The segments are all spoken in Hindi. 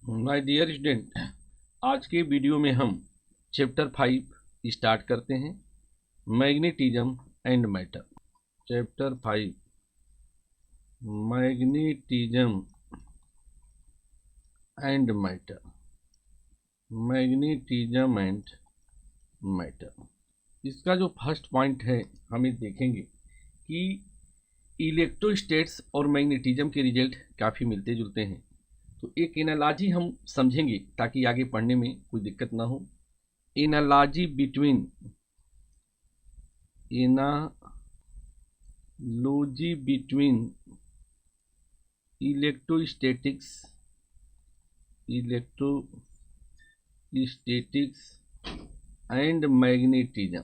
माय डियर स्टूडेंट, आज के वीडियो में हम चैप्टर 5 स्टार्ट करते हैं। Magnetism and matter. Chapter 5 magnetism and matter. Magnetism and matter, इसका जो फर्स्ट पॉइंट है हमें देखेंगे कि इलेक्ट्रोस्टैट्स और मैग्नेटिज्म के रिजल्ट काफ़ी मिलते जुलते हैं। तो एक एनालॉजी हम समझेंगे ताकि आगे पढ़ने में कोई दिक्कत ना हो। Analogy between electrostatics and magnetism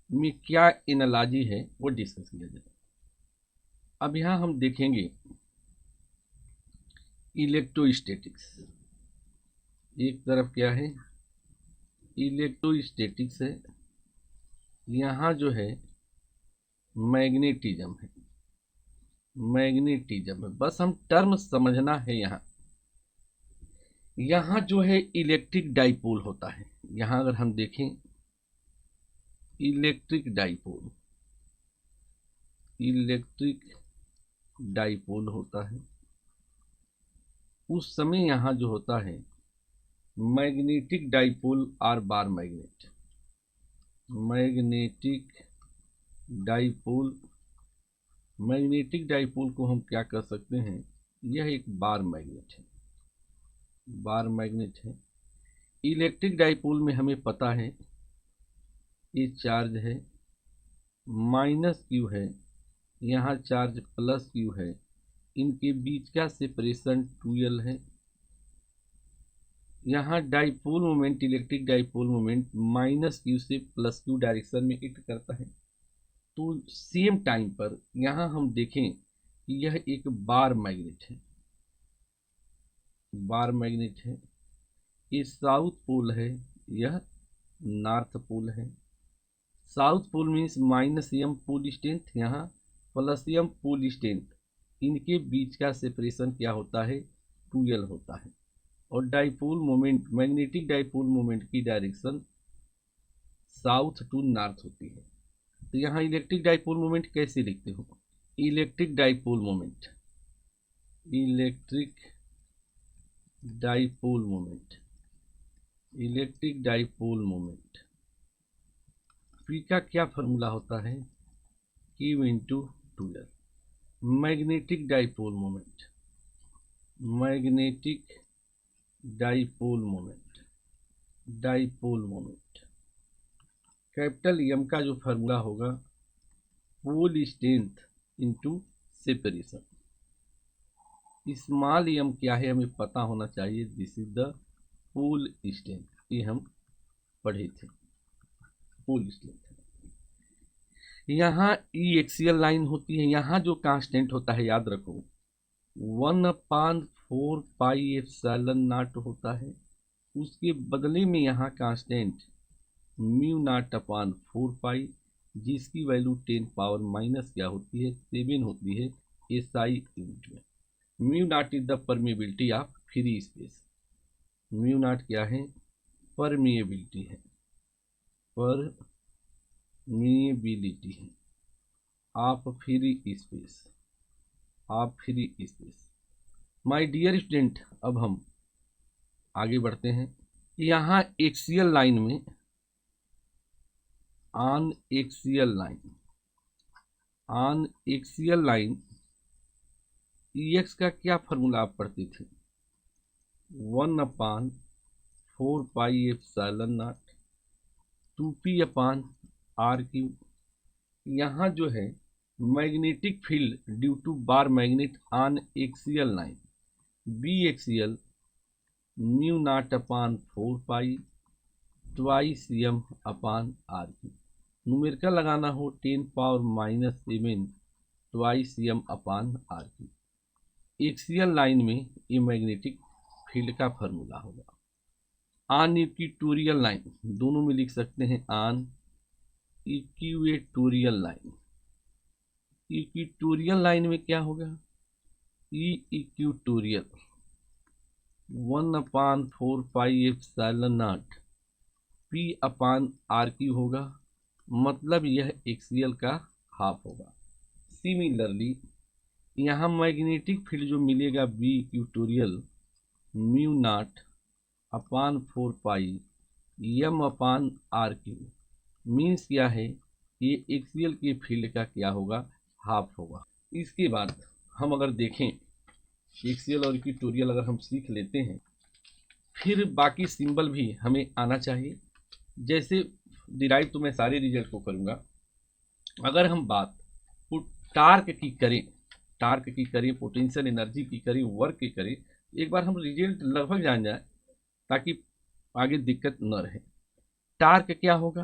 में क्या एनालॉजी है वो डिस्कस किया जाए। अब यहाँ हम देखेंगे इलेक्ट्रोस्टैटिक्स, एक तरफ क्या है इलेक्ट्रोस्टैटिक्स है, यहाँ जो है मैग्नेटिज्म है। बस हम टर्म समझना है। यहाँ जो है इलेक्ट्रिक डाइपोल होता है। यहाँ अगर हम देखें इलेक्ट्रिक डाइपोल होता है, उस समय यहाँ जो होता है मैग्नेटिक डाइपोल और बार मैग्नेटिक डाइपोल को हम क्या कर सकते हैं, यह एक बार मैग्नेट है। इलेक्ट्रिक डाइपोल में हमें पता है ये चार्ज है -q है, यहाँ चार्ज +q है, इनके बीच का सेपरेशन 2l है। यहाँ dipole moment, electric dipole moment -q से +q डायरेक्शन में एक्ट करता है। तो सेम टाइम पर यहाँ हम देखें कि यह एक बार मैग्नेट है। ये साउथ पोल है, यह नॉर्थ पोल है। South pole means -m pole strength, यहाँ +m पोल स्ट्रेंथ, इनके बीच का सेपरेशन क्या होता है 2l होता है। और dipole moment, magnetic dipole moment की डायरेक्शन साउथ टू नॉर्थ होती है। तो यहाँ इलेक्ट्रिक डाइपोल मोमेंट कैसे लिखते हो, इलेक्ट्रिक डाइपोल मोमेंट P का क्या फॉर्मूला होता है, Q × 2l। Magnetic dipole moment capital M का जो फार्मूला होगा pole strength into separation. Small m क्या है हमें पता होना चाहिए, this is the pole strength, ये हम पढ़े थे, पोल स्ट्रेंथ। यहाँ ई एक्सियल लाइन होती है, यहाँ जो कांस्टेंट होता है याद रखो 1/4πε0 होता है। उसके बदले में यहाँ कांस्टेंट μ0/4π, जिसकी वैल्यू 10⁻⁻ क्या होती है 7 होती है SI यूनिट में। μ0 is the permeability of free space. μ0 क्या है, परमिएबिलिटी है of free space. My dear student, अब हम आगे बढ़ते हैं। यहाँ एक्सियल लाइन में ऑन एक्सियल लाइन EX का क्या फॉर्मूला आप पढ़ते थे, 1/4πε0 2p/r3। यहाँ जो है magnetic field due to bar magnet on axial line B axial μ0/4π 2m/r3। Numerical लगाना हो 10⁻⁻7 2m/r3। एक्सियल लाइन में ये मैग्नेटिक फील्ड का फॉर्मूला होगा। ऑन इक्वेटोरियल लाइन, दोनों में लिख सकते हैं ऑन इक्वेटोरियल लाइन में क्या होगा, E equatorial 1/4 pi epsilon nought P upon R cube होगा, मतलब यह एक्सियल का हाफ होगा। सिमिलरली यहाँ मैग्नेटिक फील्ड जो मिलेगा B equatorial mu naught upon 4 pi M upon R cube means क्या है, ये एक्सियल के फील्ड का क्या होगा, हाफ होगा। इसके बाद हम अगर देखें एक्सियल और इक्वेटोरियल अगर हम सीख लेते हैं, फिर बाकी सिंबल भी हमें आना चाहिए। जैसे डिराइव तो मैं सारे रिजल्ट को करूँगा। अगर हम बात टार्क की करें, पोटेंशियल एनर्जी की करें, वर्क की करें, एक बार हम रिजल्ट लगभग जान जाए ताकि आगे दिक्कत न रहे। टार्क क्या होगा,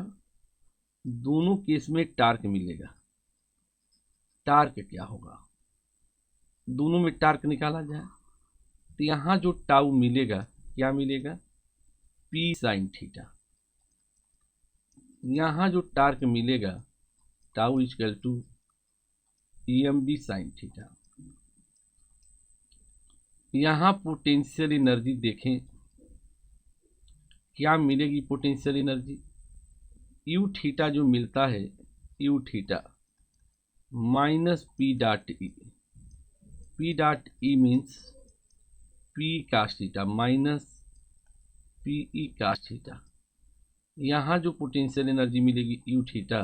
दोनों केस में टार्क मिलेगा। टार्क क्या होगा, दोनों में टार्क निकाला जाए तो यहाँ जो टाउ मिलेगा, क्या मिलेगा, पी साइन थीटा। यहाँ जो टार्क मिलेगा tau equal to M B sine theta. यहाँ पोटेंशियल एनर्जी देखें क्या मिलेगी, पोटेंशियल एनर्जी यू थीटा जो मिलता है, U theta minus P dot E. P dot E means P cos theta minus P E cos theta. यहाँ जो पोटेंशियल एनर्जी मिलेगी U theta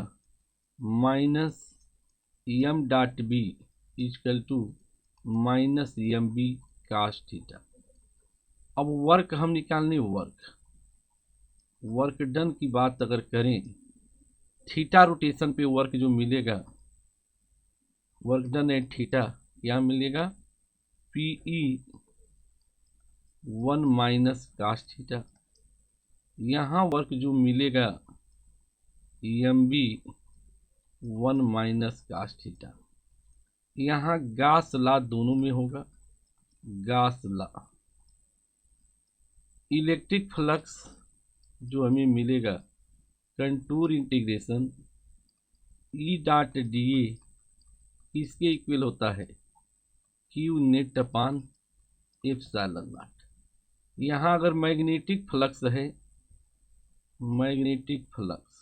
minus M dot B equal to minus M B cos theta. अब वर्क हम निकालने, वर्क डन की बात अगर करें, थीटा रोटेशन पे वर्क जो मिलेगा, वर्क डन एट थीटा क्या मिलेगा, P E 1 minus cos theta. यहाँ वर्क जो मिलेगा M B 1 minus cos theta. यहाँ गास ला दोनों में होगा, गास ला। इलेक्ट्रिक फ्लक्स जो हमें मिलेगा, contour integration E dot D A इसके इक्वल होता है Q net upon epsilon naught. यहाँ अगर मैग्नेटिक फ्लक्स है, मैग्नेटिक फ्लक्स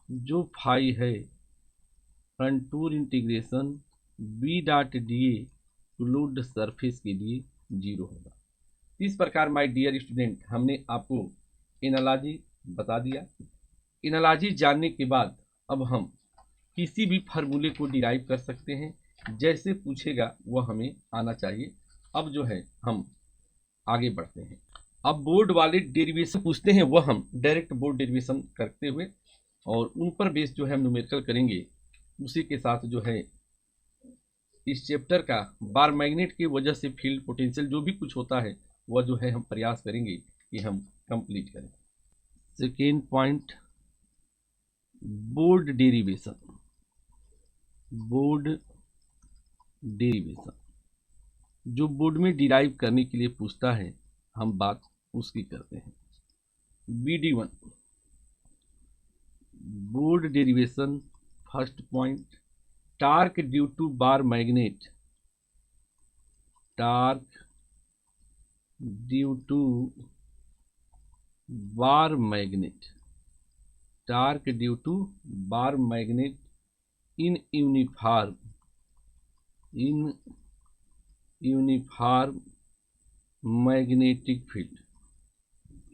जो फाई है, contour integration B dot D A fluid surface के लिए 0 होगा। इस प्रकार माय डियर स्टूडेंट, हमने आपको एनालॉजी बता दिया। एनालॉजी जानने के बाद अब हम किसी भी फार्मूले को डिराइव कर सकते हैं, जैसे पूछेगा वह हमें आना चाहिए। अब जो है हम आगे बढ़ते हैं। अब बोर्ड वाले डेरिवेशन पूछते हैं, वह हम डायरेक्ट बोर्ड डेरिवेशन करते हुए और उन पर बेस जो है हम न्यूमेरिकल करेंगे। उसी के साथ जो है इस चैप्टर का बार मैग्नेट की वजह से फील्ड पोटेंशियल जो भी कुछ होता है वह जो है हम प्रयास करेंगे कि हम कंप्लीट करें। Second point, board derivation. Board derivation जो बोर्ड में डिराइव करने के लिए पूछता है, हम बात उसकी करते हैं। BD1 board derivation. First point, torque due to bar magnet, torque due to bar magnet, torque due to bar magnet in uniform magnetic field,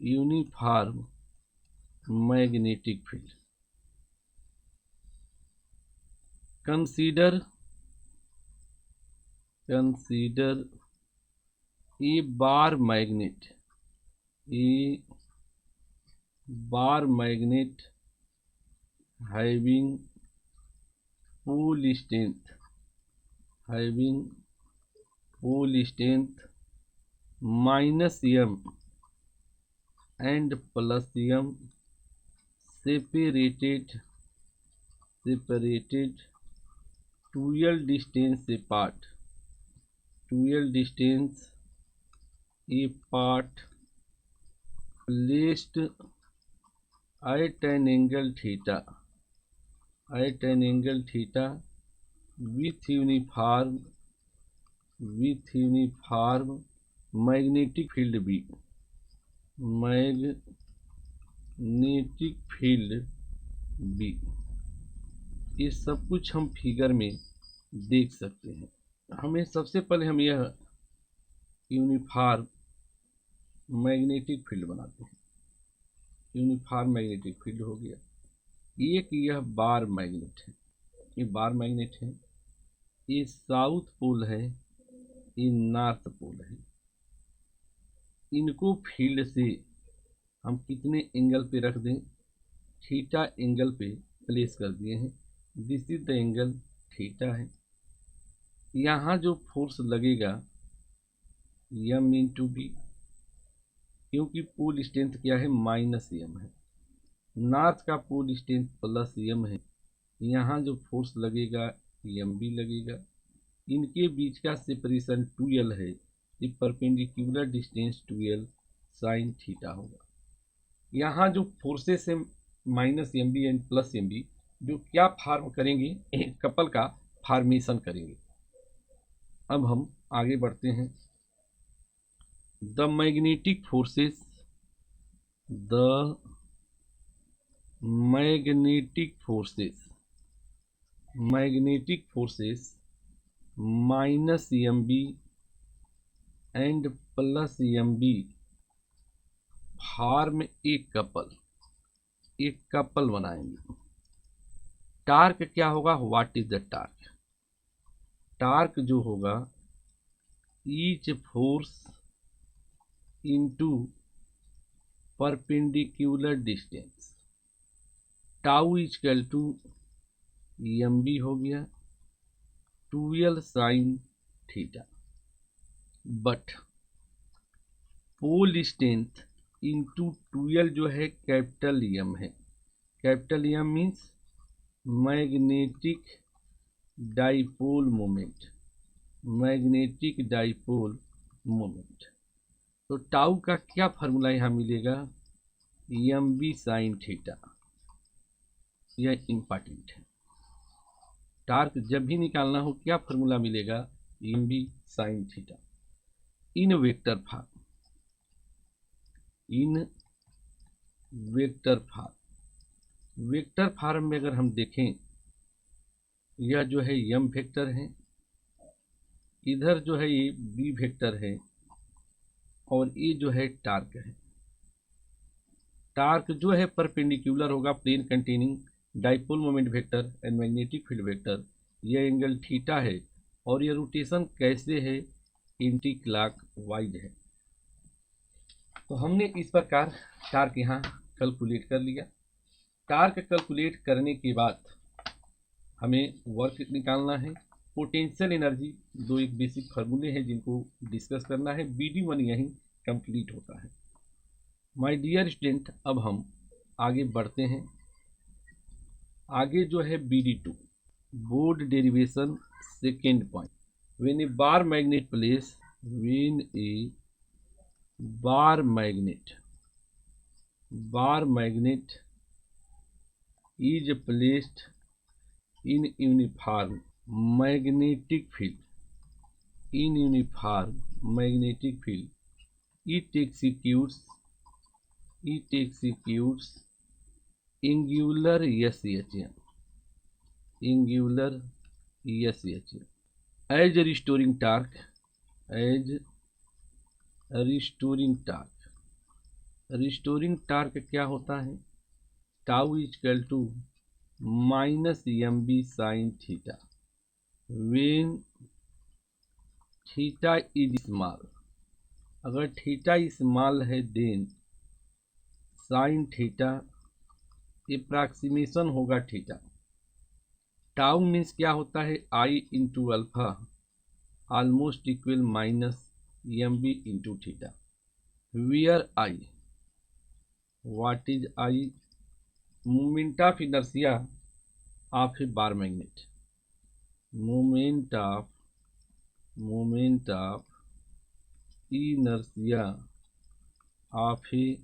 uniform magnetic field. Consider a bar magnet, having pole strength minus m and plus m separated 12 distance apart, placed at an angle theta, with uniform with uniform magnetic field B, magnetic field B. ये सब कुछ हम फिगर में देख सकते हैं। हमें सबसे पहले हम यह यूनिफॉर्म मैग्नेटिक फील्ड बनाते हैं। यूनिफॉर्म मैग्नेटिक फील्ड हो गया। एक यह बार मैग्नेट है, ये बार मैग्नेट है, ये साउथ पोल है, ये नॉर्थ पोल है। इनको फील्ड से हम कितने एंगल पे रख दें, थीटा एंगल पे प्लेस कर दिए हैं। This is the angle theta है। यहाँ जो फोर्स लगेगा m इंटू बी, क्योंकि पोल स्ट्रेंथ क्या है, -m है। नॉर्थ का पोल स्ट्रेंथ +m है। यहाँ जो फोर्स लगेगा m भी लगेगा। इनके बीच का सेपरेशन 2l है। ये perpendicular distance 2l sine theta होगा। यहाँ जो फोर्सेस है -mb एंड +mb, जो क्या फॉर्म करेंगे, कपल का फॉर्मेशन करेंगे। अब हम आगे बढ़ते हैं। The magnetic forces, the magnetic forces -mb and +mb form एक कपल बनाएंगे। टार्क क्या होगा, what is the torque? Torque जो होगा, each force into perpendicular distance. Tau equal to mb हो गया 2l sine theta, but pole strength into 2l जो है कैपिटल M है। Capital M means magnetic dipole moment, magnetic dipole moment. तो टाउ का क्या फार्मूला यहाँ मिलेगा, mb साइन थीटा। यह इम्पॉर्टेंट है। टार्क जब भी निकालना हो क्या फार्मूला मिलेगा, mb sine theta. In vector form में अगर हम देखें, यह जो है m वेक्टर है, इधर जो है ये b वेक्टर है, और ये जो है टार्क है। टार्क जो है परपेंडिकुलर होगा plane containing dipole moment vector and magnetic field vector. यह एंगल थीटा है, और यह रोटेशन कैसे है, एंटी क्लॉकवाइज है। तो हमने इस प्रकार टार्क यहाँ कैलकुलेट कर लिया। टार्क कैलकुलेट करने के बाद हमें वर्क निकालना है। पोटेंशियल एनर्जी, दो एक बेसिक फार्मूले हैं जिनको डिस्कस करना है। BD1 यहीं कंप्लीट होता है। माय डियर स्टूडेंट, अब हम आगे बढ़ते हैं। आगे जो है BD2 board derivation second point. When A bar magnet place, when A bar magnet is placed in uniform magnetic field, it executes angular SHM as restoring torque, restoring torque क्या होता है, tau equal to -mb sine theta when theta is small. अगर थीटा स्मॉल है देन साइन थीटा अप्रॉक्सीमेशन होगा थीटा। टाउ मीन्स क्या होता है, I into alpha almost equal -mb into theta. Where I, what is I? Moment of inertia of a bar magnet, moment of inertia of a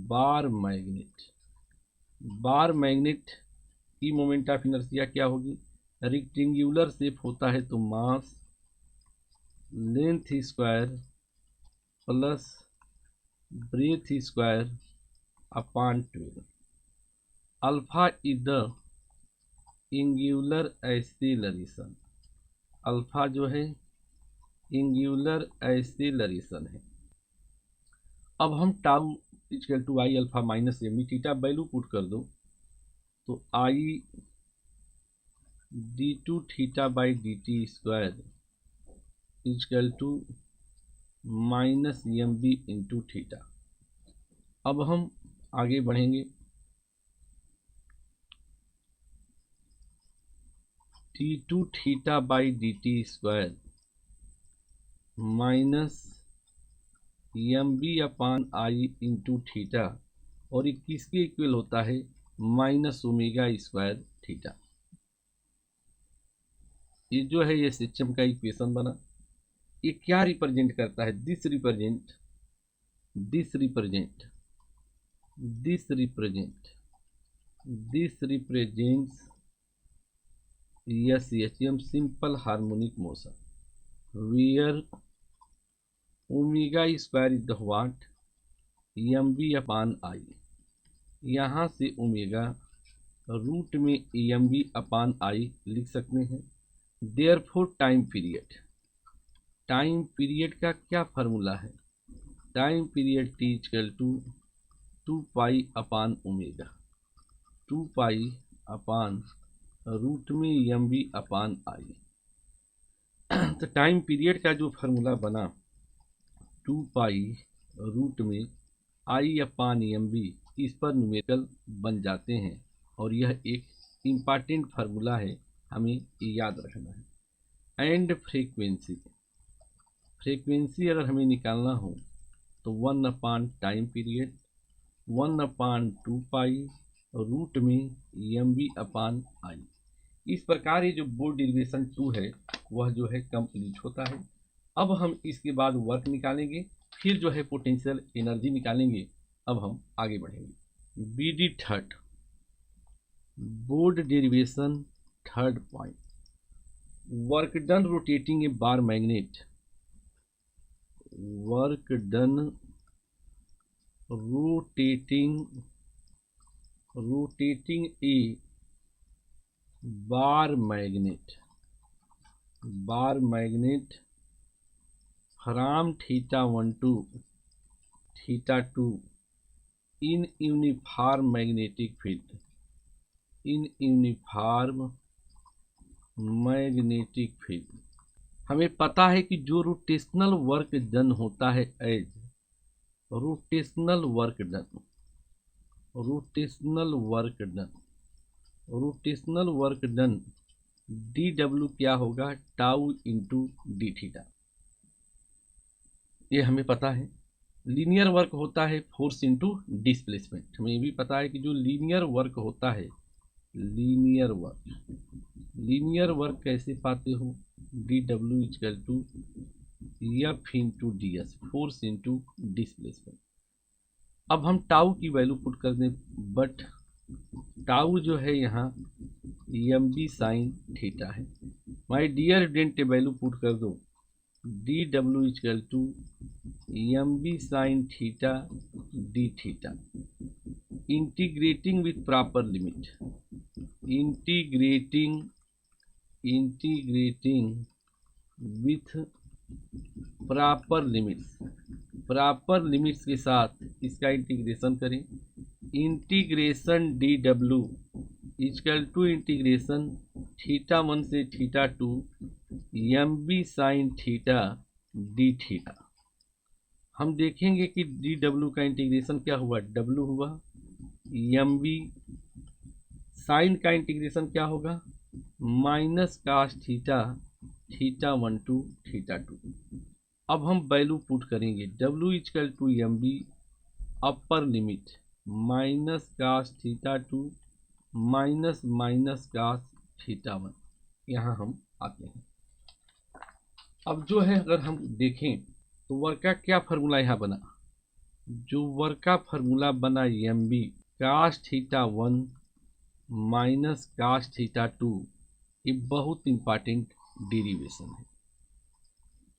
bar magnet की मोमेंट ऑफ इनर्शिया क्या होगी, रेक्टेंगुलर शेप होता है तो mass length square plus breadth square upon 12। Alpha is the angular acceleration, alpha जो है एंगुलर एक्सीलरेशन है। अब हम tau equal to I alpha minus M theta value put कर दो, तो I D two theta by D T square equal to minus M B into theta. अब हम आगे बढ़ेंगे, D two theta by D T square minus M B upon I into theta, और ये किसके इक्वल होता है, माइनस ओमेगा स्क्वायर थीटा। ये जो है ये सिस्टम का इक्वेशन बना। ये क्या रिप्रेजेंट करता है, this represents SHM simple harmonic motion where omega square is the what, M B upon I. यहाँ से ओमेगा रूट में एम बी अपान आई लिख सकते हैं। देयरफॉर टाइम पीरियड का क्या फार्मूला है, time period T equal to 2 pi upon omega, 2 pi upon root में एम बी अपान आई। तो टाइम पीरियड का जो फार्मूला बना 2 पाई रूट में आई अपान एम बी, इस पर न्यूमेरिकल बन जाते हैं, और यह एक इम्पॉर्टेंट फार्मूला है, हमें याद रखना है। एंड फ्रीक्वेंसी अगर हमें निकालना हो तो 1 अपान टाइम पीरियड 1 अपान 2 पाई रूट में एम बी अपान आई। इस प्रकार ये जो बोर्ड डेरिवेशन 2 है वह जो है कंप्लीट होता है। अब हम इसके बाद वर्क निकालेंगे, फिर जो है पोटेंशियल एनर्जी निकालेंगे। अब हम आगे बढ़ेंगे। BD third, board derivation third point, work done rotating a bar magnet, work done rotating a bar magnet from theta 1 to theta 2 in uniform magnetic field, हमें पता है कि जो रोटेशनल वर्क डन होता है as rotational work done dw क्या होगा, टाउ इंटू डी थीटा, ये हमें पता है। लीनियर वर्क होता है फोर्स इंटू डिस्प्लेसमेंट, हमें ये भी पता है कि जो लीनियर वर्क होता है, लीनियर वर्क कैसे पाते हो, dw equal to F into D S, force into displacement. अब हम टाउ की वैल्यू पुट कर दें, बट टाउ जो है यहाँ एम बी साइन थीटा है। My dear student value put कर दो, dw equal to M B sine theta D theta, integrating with proper limit, integrating with proper limits के साथ इसका इंटीग्रेशन करें। Integration dw equal to integration theta 1 से theta 2 M B sine theta D theta. हम देखेंगे कि dw का इंटीग्रेशन क्या हुआ, w हुआ, एम बी साइन का इंटीग्रेशन क्या होगा, minus cos theta 1 to theta 2। अब हम वैल्यू पुट करेंगे, w equal to M B upper limit minus cos theta 2 minus cos theta 1, यहाँ हम आते हैं। अब जो है अगर हम देखें तो वर्क का क्या फार्मूला यहाँ बना, जो वर्क का फार्मूला बना M B cos theta 1 minus cos theta 2, ये बहुत इंपॉर्टेंट डेरिवेशन है,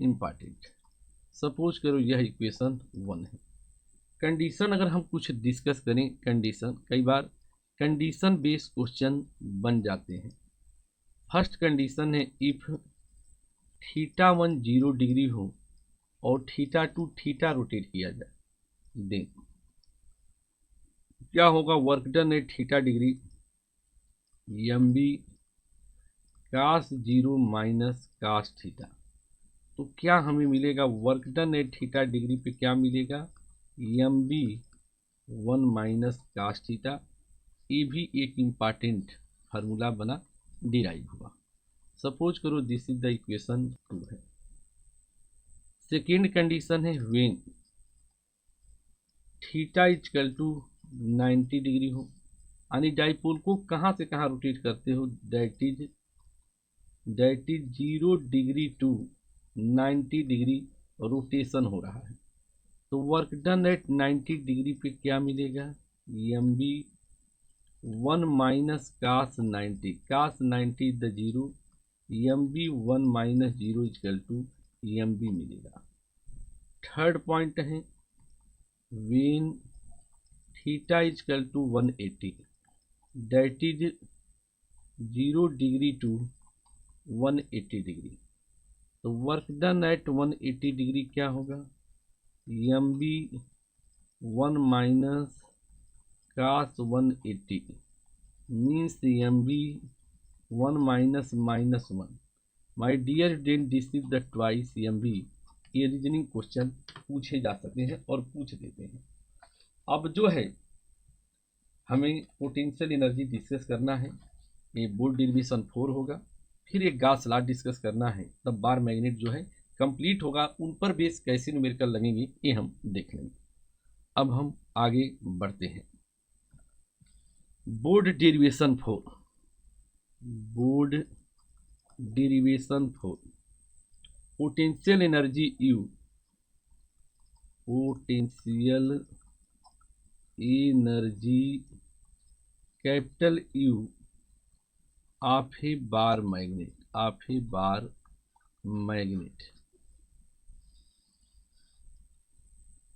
इम्पॉर्टेंट। सपोज करो यह इक्वेशन 1 है। कंडीशन अगर हम कुछ डिस्कस करें, कंडीशन कई बार कंडीशन बेस्ड क्वेश्चन बन जाते हैं। फर्स्ट कंडीशन है इफ θ1 0 डिग्री हो और θ2 थीटा रोटेट किया जाए, दें क्या होगा? Work done at theta degree mb cos 0 minus cos theta. तो क्या हमें मिलेगा? Work done at theta degree पे क्या मिलेगा? mb 1 minus cos theta. ये भी एक इम्पॉर्टेंट फार्मूला बना, डिराइव हुआ। सपोज करो दिस इज द इक्वेशन 2 है। सेकेंड कंडीशन है when theta equal to 90 degree हो, यानी डाइपोल को कहाँ से कहाँ रोटेट करते हो? That is 0 degree to 90 degree rotation हो रहा है। तो वर्क डन एट 90 डिग्री पे क्या मिलेगा? mb 1 minus cos 90, cos 90 the zero, mb 1 minus 0 equal to mb मिलेगा। थर्ड पॉइंट है when theta equal to 180, that is 0 degree to 180 degree. तो वर्क डन एट 180 डिग्री क्या होगा? mb 1 minus cos 180 means mb 1 minus minus 1। My dear student this is the twice mb। ये रीजनिंग क्वेश्चन पूछे जा सकते हैं और पूछ देते हैं। अब जो है हमें पोटेंशियल एनर्जी डिस्कस करना है, ये बोर्ड डिवीजन 4 होगा। फिर एक गॉस लॉ डिस्कस करना है, तब बार मैग्नेट जो है कंप्लीट होगा। उन पर बेस कैसे न्यूमेरिकल लगेंगे ये हम देख लेंगे। अब हम आगे बढ़ते हैं। Board derivation 4, board derivation 4, potential energy U, potential energy capital U of a bar magnet, of a bar magnet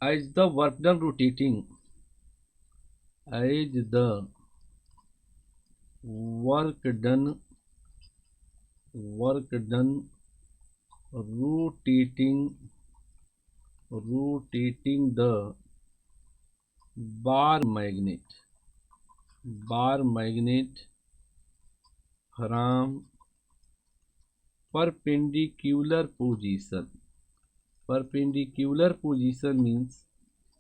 as the work done rotating, as the work done rotating the bar magnet from perpendicular position means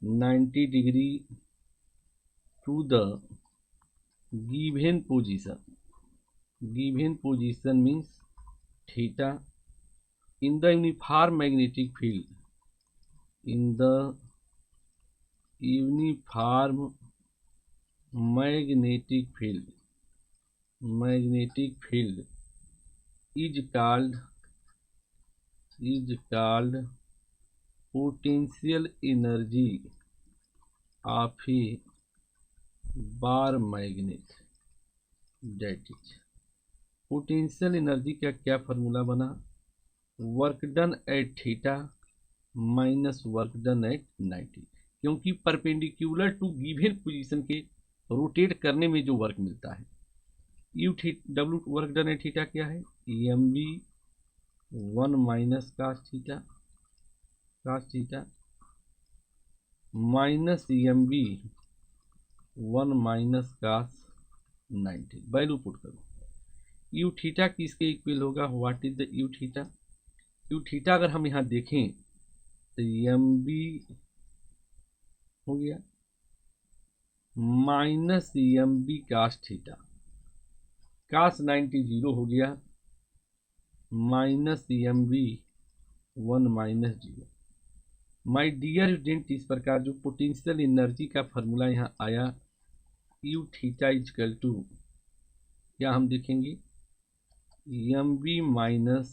90 degree to the given position means theta in the uniform magnetic field, in the uniform magnetic field is called potential energy of a bar magnet। that is potential energy का क्या फार्मूला बना? Work done at theta minus work done eight 90, क्योंकि परपेंडिकुलर टू गिवन पोजीशन के रोटेट करने में जो वर्क मिलता है। W work done at theta क्या है? mb 1 minus cos theta minus mb 1 minus cos 90। Value put करो। यू थीटा किसके इक्वल होगा? What is the you theta? You theta अगर हम यहाँ देखें तो mb हो गया माइनस mb cos थीटा, cos 90 0 हो गया, minus mb 1 minus 0। My dear student, इस प्रकार जो पोटेंशियल एनर्जी का फार्मूला यहाँ आया, यू थीटा इक्वल टू क्या हम देखेंगे? mb minus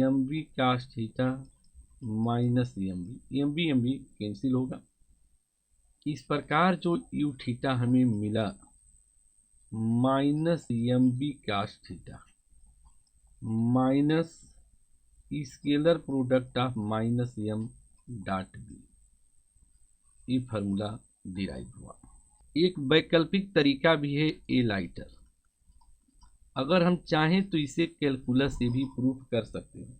mb cos theta minus mb cancel होगा। इस प्रकार जो यू थीटा हमें मिला minus mb cos theta minus scalar product of minus M dot B. ये फार्मूला डिराइव हुआ। एक वैकल्पिक तरीका भी है ए लाइटर। अगर हम चाहें तो इसे कैलकुलस से भी प्रूफ कर सकते हैं।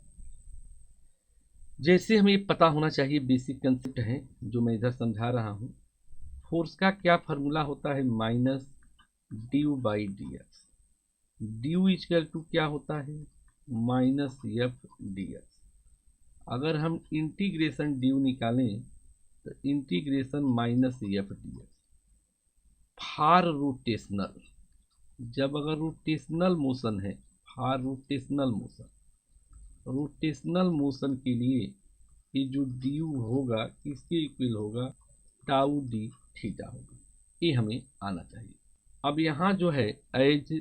जैसे हमें पता होना चाहिए, बेसिक कंसेप्ट है जो मैं इधर समझा रहा हूँ। फोर्स का क्या फार्मूला होता है? Minus D U by D X. D U equal to क्या होता है? Minus F D X. अगर हम इंटीग्रेशन ड्यू निकालें तो integration minus F D X. For rotational, जब अगर रोटेशनल मोशन है, for rotational motion, rotational motion के लिए ये जो ड्यू होगा किसके इक्वल होगा? टाउ डी थीटा होगा। ये हमें आना चाहिए। अब यहाँ जो है as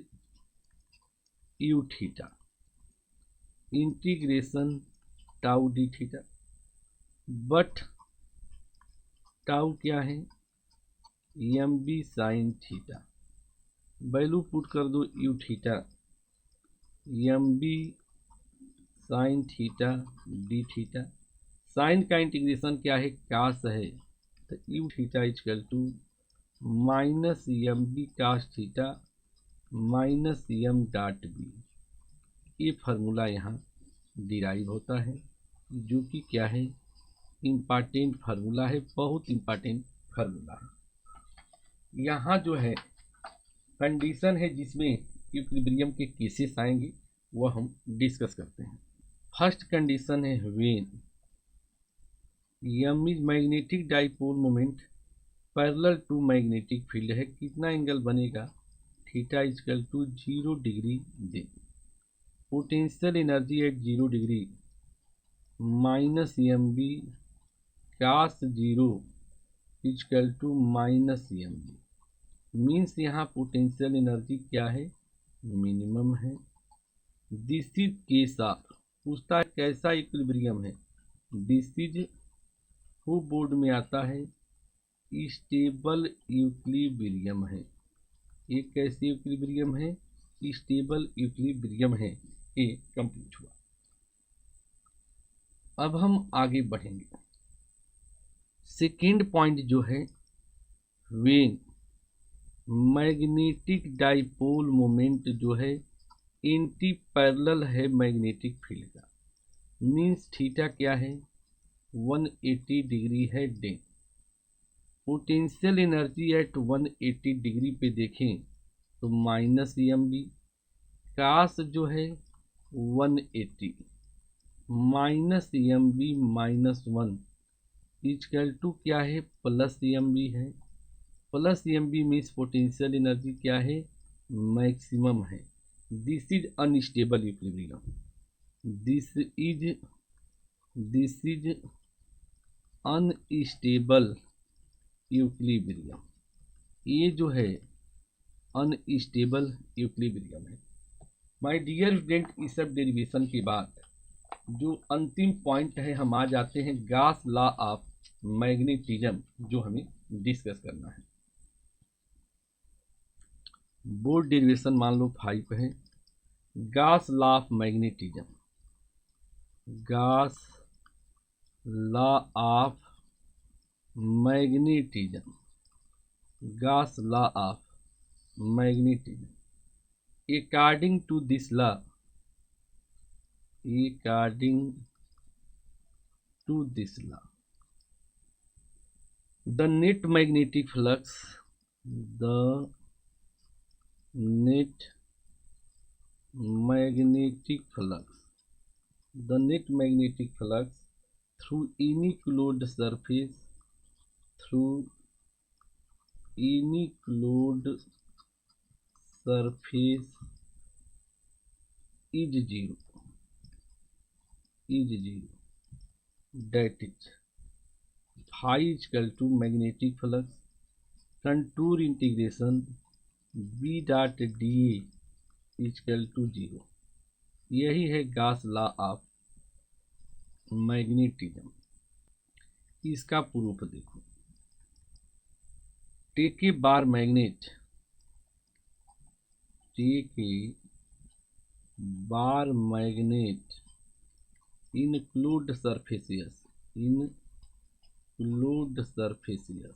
U theta integration tau D theta, but tau क्या है? M B sine theta. Value put कर दो U theta, M B sine theta D theta. Sine का इंटीग्रेशन क्या है? कास है, तो U theta equal to minus M B cos theta minus M dot B. ये फार्मूला यहाँ डिराइव होता है, जो कि क्या है? इम्पॉर्टेंट फार्मूला है, बहुत इम्पॉर्टेंट फार्मूला है। यहाँ जो है कंडीशन है जिसमें इक्विलिब्रियम के केसेस आएंगे, वह हम डिस्कस करते हैं। फर्स्ट कंडीशन है when M is magnetic dipole moment parallel to magnetic field है। कितना एंगल बनेगा? थीटा इक्वल टू 0 डिग्री दे। Potential energy at 0 degree minus M B cos 0 equal to minus M B. Means यहाँ पोटेंशियल एनर्जी क्या है? मिनिमम है। दिस इज केस ऑफ, पूछता है कैसा इक्विलिब्रियम है? दिस इज वो बोर्ड में आता है स्टेबल इक्विलिब्रियम है। ये कैसे इक्विलिब्रियम है? स्टेबल इक्विलिब्रियम है। ये कंप्लीट हुआ। अब हम आगे बढ़ेंगे। सेकेंड पॉइंट जो है, व्हेन मैग्नेटिक डाइपोल मोमेंट जो है एंटी पैरेलल है मैग्नेटिक फील्ड का। मीन्स थीटा क्या है? 180 डिग्री है day. Potential energy eight 180 degree पे देखें तो माइनस एम बी कास जो है 180 minus M B minus 1 equal to क्या है? प्लस एम बी है। Plus M B means potential energy क्या है? मैक्सिमम है। This is unstable equilibrium. This is unstable equilibrium. ये जो है अनस्टेबल इक्विलिब्रियम है। माय डियर स्टूडेंट, इस सब डेरिवेशन के बाद जो अंतिम पॉइंट है, हम आ जाते हैं गॉस लॉ ऑफ मैग्नेटिज्म, जो हमें डिस्कस करना है। बोर्ड डेरिवेशन मान लो 5 है। Gauss law of magnetism, Gauss law of magnetism, Gauss law of magnetism. According to this law, the net magnetic flux, the net magnetic flux through any closed surface, is zero. That is phi is equal to magnetic flux contour integration b dot da is equal to 0। यही है गॉस लॉ ऑफ मैग्नेटिज्म। इसका प्रूफ देखो। Take a bar magnet, include surfaces, include surfaces,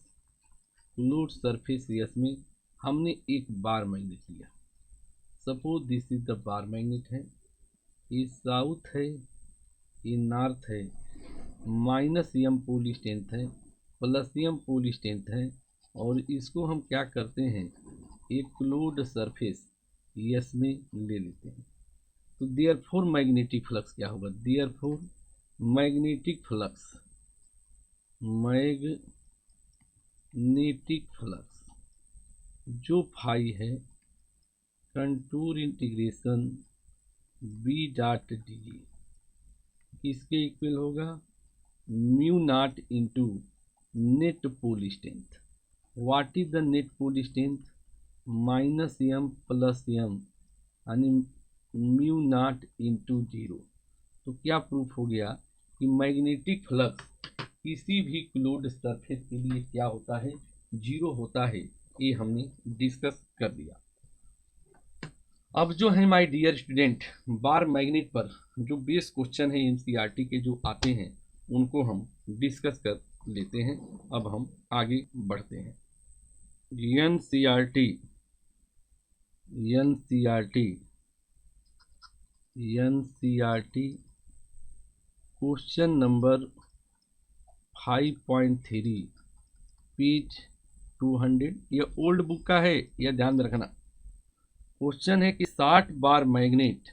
include surfaces में हमने एक बार मैग्नेट लिया। Suppose this is the bar magnet है, ये साउथ है, ये नॉर्थ है, -m पोल स्ट्रेंथ है, +m पोल स्ट्रेंथ है, और इसको हम क्या करते हैं, एक क्लोज्ड सरफेस यस में ले लेते हैं। तो देयरफॉर मैग्नेटिक फ्लक्स क्या होगा, therefore magnetic flux, magnetic flux जो फाई है, contour integration B dot D किसके इक्वल होगा, mu naught into net pole strength. What is the net pole strength, -m + m यानी म्यू नॉट इंटू 0। तो क्या प्रूफ हो गया कि मैग्नेटिक फ्लक्स किसी भी क्लोज्ड सरफेस के लिए क्या होता है, 0 होता है। ये हमने डिस्कस कर दिया। अब जो है my dear student, bar magnet पर जो बेस क्वेश्चन है एनसीईआरटी के जो आते हैं उनको हम डिस्कस कर लेते हैं। अब हम आगे बढ़ते हैं। एनसीईआरटी क्वेश्चन नंबर 5.3 पेज 200, ये ओल्ड बुक का है, यह ध्यान में रखना। क्वेश्चन है कि 60 बार मैग्नेट,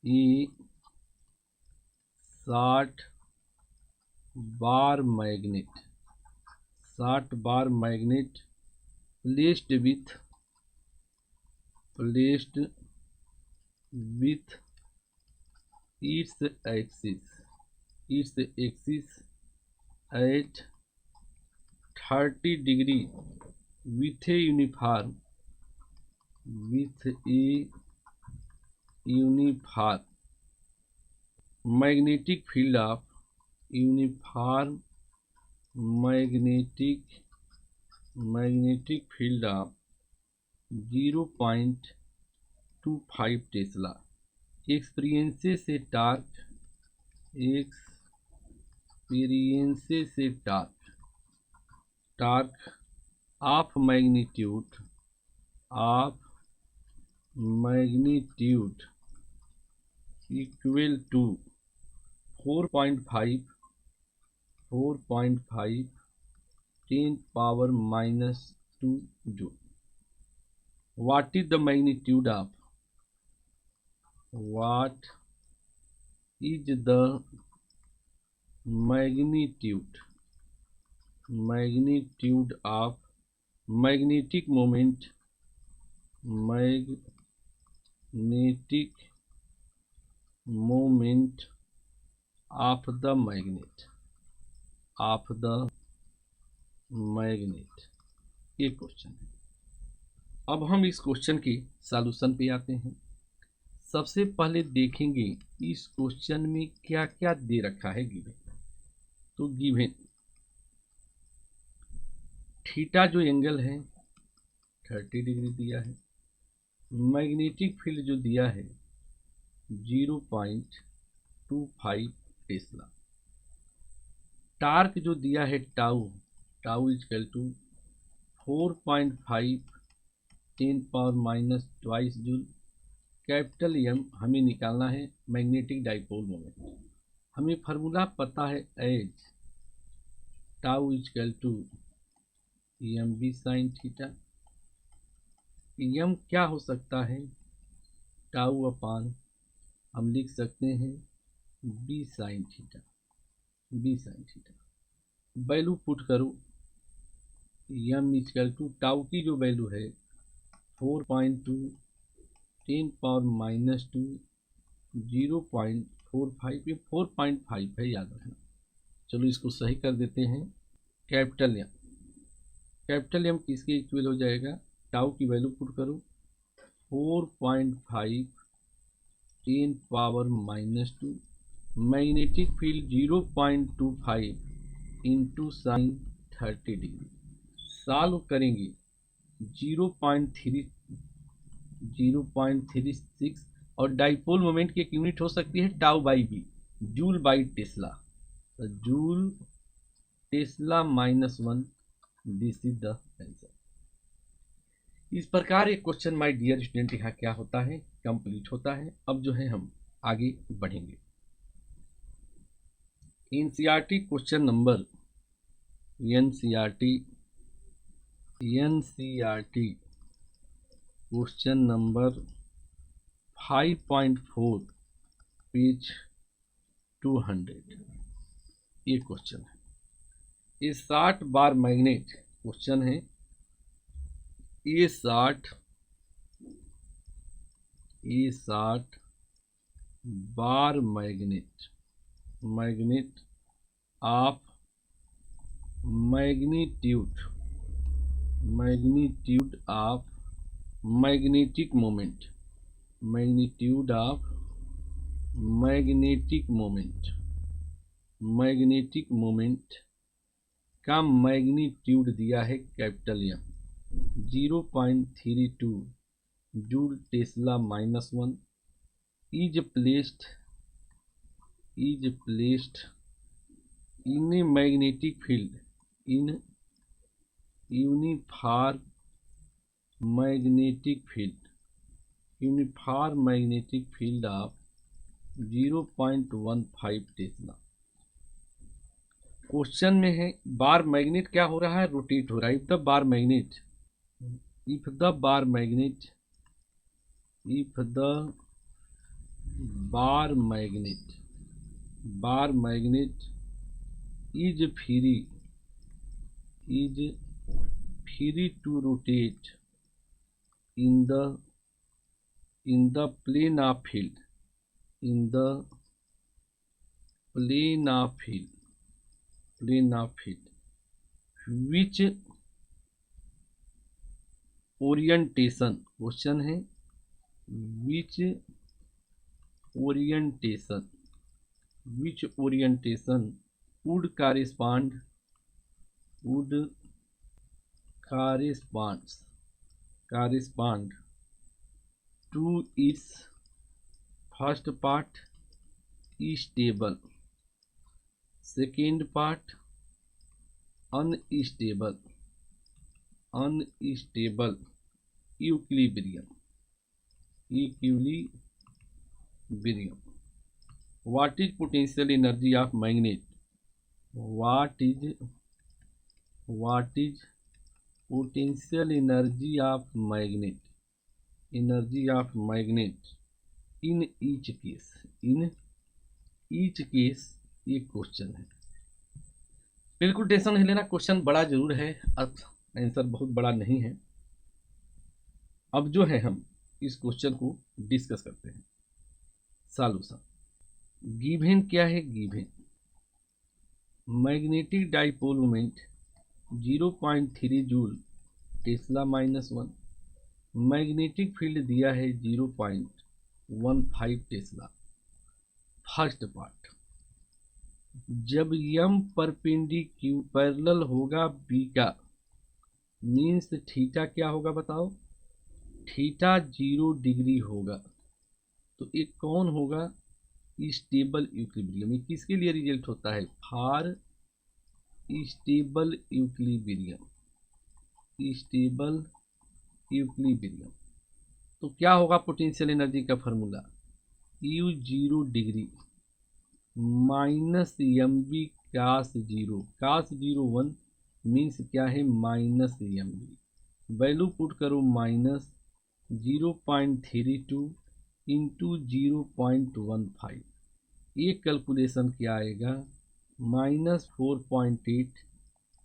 ये 60 bar magnet placed with its axis at 30 degree with a uniform magnetic field of 0.25 tesla, experiences से torque of magnitude equal to 4.5 10⁻⁻² joule. What is the magnitude of magnetic moment of the magnet, ये क्वेश्चन है। अब हम इस क्वेश्चन के सॉल्यूशन पे आते हैं। सबसे पहले देखेंगे इस क्वेश्चन में क्या क्या दे रखा है गिवन। तो गिवन थीटा जो एंगल है 30 डिग्री दिया है, मैग्नेटिक फील्ड जो दिया है 0.25 टेस्ला, टार्क जो दिया है tau equal to 4.5 10⁻⁻² joule. Capital M हमें निकालना है मैग्नेटिक डाइपोल मोमेंट। हमें फार्मूला पता है as tau equal to M B sine theta. M क्या हो सकता है, टाउ अपान हम लिख सकते हैं B sine theta. Value put करो, एम इक्वल टू टाउ की जो वैल्यू है 4.2 10⁻⁻², 0.45, ये 4.5 है, याद रखना। चलो इसको सही कर देते हैं। कैपिटल एम किसके इक्वल हो जाएगा, टाउ की वैल्यू पुट करो 4.5 10⁻⁻², magnetic field 0.25 into sine 30 degree. Solve करेंगे 0.36, और डाइपोल मोमेंट की एक यूनिट हो सकती है tau by B. Joule by tesla, तो joule tesla -1, this is the answer. इस प्रकार एक क्वेश्चन माय डियर स्टूडेंट यहाँ क्या होता है, कंप्लीट होता है। अब जो है हम आगे बढ़ेंगे। NCERT question number NCERT question number 5.4 page 200 ये क्वेश्चन है। ये 60 बार मैग्नेट क्वेश्चन है। ये 60 bar magnet of magnitude of magnetic moment, magnitude of magnetic moment का मैग्नीट्यूड दिया है capital M 0.32 joule tesla -1 is placed in a magnetic field in uniform magnetic field of 0.15 tesla. Question में है बार मैग्नेट क्या हो रहा है, रोटेट हो रहा है। If the bar magnet is free to rotate in the plane of field which orientation, question है which orientation would correspond to its first part stable, second part unstable equilibrium. What is potential energy of magnet? What is potential energy of magnet in each case ये क्वेश्चन है। बिल्कुल टेंशन नहीं लेना, क्वेश्चन बड़ा जरूर है, आंसर बहुत बड़ा नहीं है। अब जो है हम इस क्वेश्चन को डिस्कस करते हैं। सॉल्यूशन गिवन क्या है, given magnetic dipole moment 0.3 joule tesla -1, magnetic field दिया है 0.15 टेस्ला। फर्स्ट पार्ट, जब यम परपेंडिकुलर होगा बी का, मीन्स थीटा क्या होगा बताओ, थीटा 0 डिग्री होगा। तो एक कौन होगा, स्टेबल इक्विलिब्रियम। ये किसके लिए रिजल्ट होता है, फॉर स्टेबल इक्विलिब्रियम। तो क्या होगा पोटेंशियल एनर्जी का formula, U 0 degree -mv cos 1 means क्या है -mv। वैल्यू पुट करो -0.32 इंटू 0.15। ये कैलकुलेशन क्या आएगा, -4.8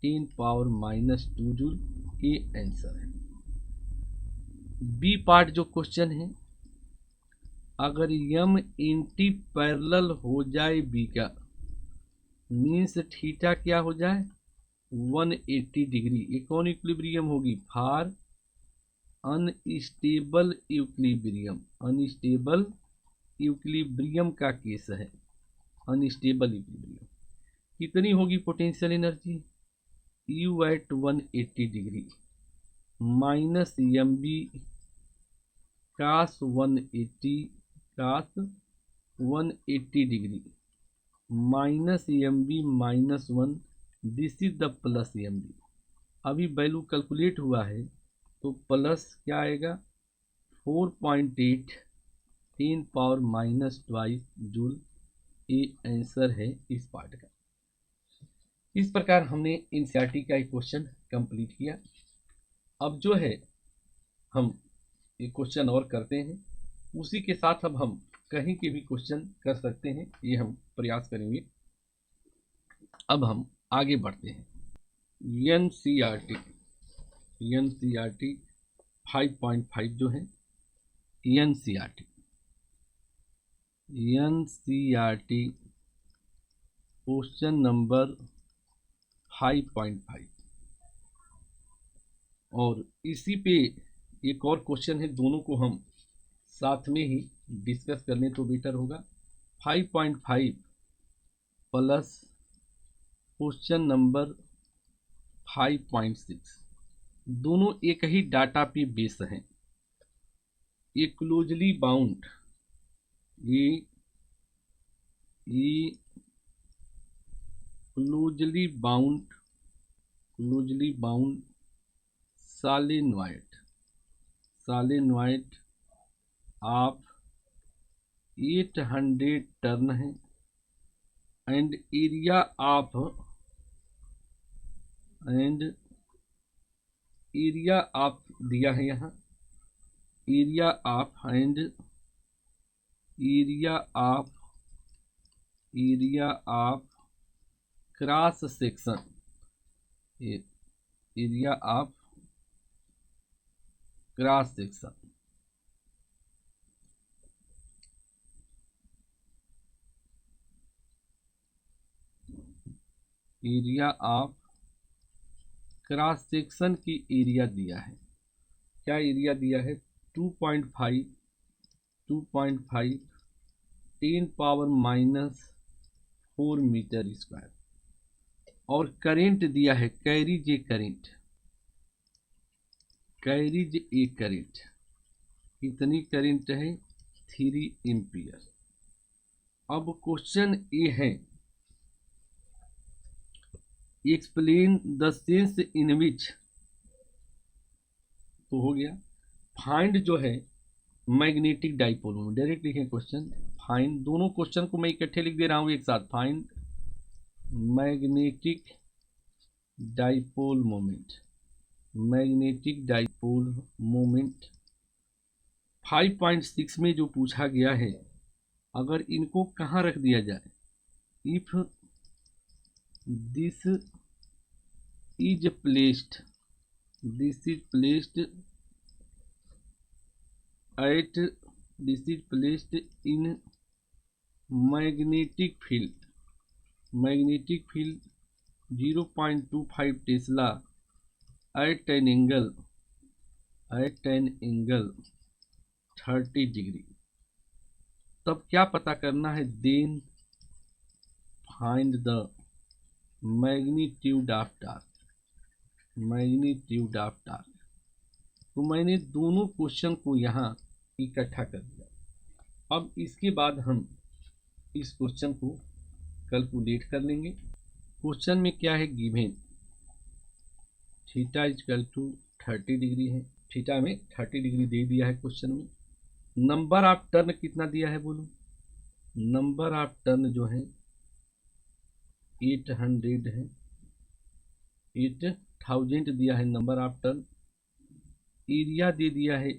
10⁻² जूल। ये आंसर है। बी पार्ट जो क्वेश्चन है, अगर यम एंटी पैरेलल हो जाए बी का, मीन्स थीटा क्या हो जाए 180 डिग्री। ये कौन इक्विलिब्रियम होगी, फॉर अनस्टेबल इक्विलिब्रियम का केस है, अनस्टेबल इक्विलिब्रियम। कितनी होगी potential energy, U at 180 degree -mv cos 180 degree minus M B minus 1, this is the plus M B. अभी वैल्यू कैलकुलेट हुआ है तो प्लस क्या आएगा 4.8 10 पावर माइनस 2 जूल। ये आंसर है इस पार्ट का। इस प्रकार हमने एनसीईआरटी का एक क्वेश्चन कंप्लीट किया। अब जो है हम एक क्वेश्चन और करते हैं, उसी के साथ अब हम कहीं के भी क्वेश्चन कर सकते हैं, ये हम प्रयास करेंगे। अब हम आगे बढ़ते हैं। एनसीईआरटी 5.5 जो है एनसीईआरटी क्वेश्चन नंबर 5.5 और इसी पे एक और क्वेश्चन है, दोनों को हम साथ में ही डिस्कस कर लें तो बेटर होगा। 5.5 प्लस क्वेश्चन नंबर 5.6 दोनों एक ही डाटा पे बेस हैं। ये closely bound closely bound solenoid of 800 turn है एंड एरिया ऑफ दिया है यहाँ, area of cross section, area of cross section की एरिया दिया है। क्या एरिया दिया है 2.5 10 पावर माइनस 4 मीटर स्क्वायर और करेंट दिया है कैरीज ए करेंट कितनी करेंट है 3 एम्पियर। अब क्वेश्चन ये है एक्सप्लेन द सेंस इन विच, तो हो गया। फाइंड जो है मैग्नेटिक डाइपोल मोमेंट, डायरेक्ट लिखें क्वेश्चन। फाइंड, दोनों क्वेश्चन को मैं इकट्ठे लिख दे रहा हूं एक साथ। फाइंड मैग्नेटिक डाइपोल मोमेंट 5.6 में जो पूछा गया है, अगर इनको कहाँ रख दिया जाए, if this is placed in magnetic field 0.25 tesla at an angle 30 degree, तब क्या पता करना है, then find the magnitude of torque. तो मैंने दोनों क्वेश्चन को यहाँ इकट्ठा कर दिया। अब इसके बाद हम इस क्वेश्चन को कैलकुलेट कर लेंगे। क्वेश्चन में क्या है, given theta equal to 30 degree है, थीटा में 30 डिग्री दे दिया है क्वेश्चन में। नंबर ऑफ टर्न कितना दिया है बोलो, नंबर ऑफ टर्न जो है 800 है, 8000 दिया है नंबर ऑफ टर्न। एरिया दे दिया है